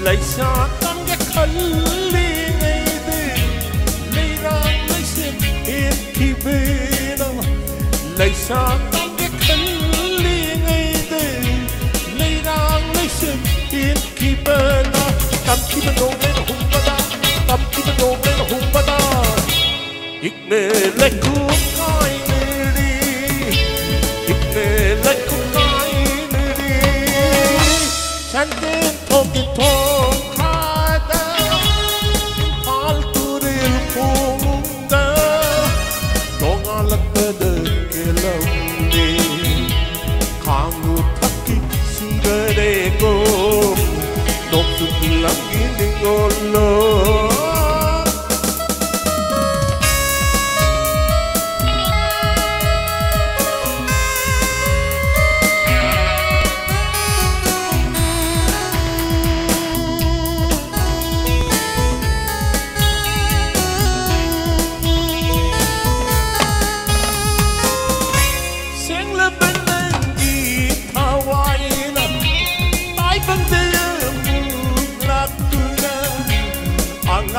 lấy xa tâm cái khẩn ly ngày đi lấy rang lấy xin yên khi về đâu lấy xa tâm cái khẩn ly ngày đi lấy rang lấy xin yên khi về đâu tâm khi bên đâu lên hùng ba da tâm khi bên đâu lên hùng ba da ít nề lấy cuốn coi nề đi ít nề lấy cuốn coi nề điฉันเดินทองขาดาพาลตุริลคุงดาตองอาลักเดเกลัมดีข้างูทักกิสิงเดเรโกนกสุดลังกินดิงโอโล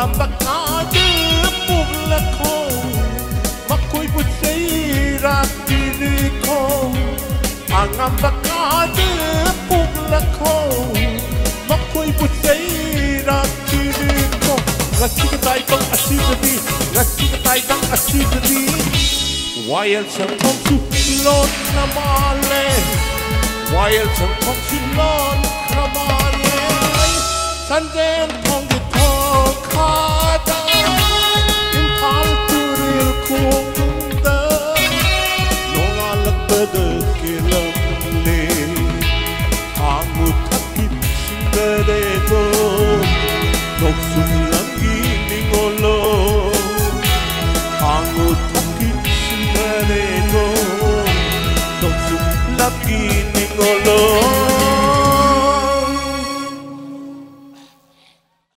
Ngambak ada pula kau makoi putri diri kau ngambak ada pula kau makoi putri diri kau ngasi ketai bang asyik ni ngasi ketai bang asyik ni wayal sang kong sulon namale wayal sang kong sulon namale sanjeng kong khada in phal turil kunda nonga lakbada kilam le amu thakit singare go nok sulangi ningolo amu thakit singare go nok sulangi ningolo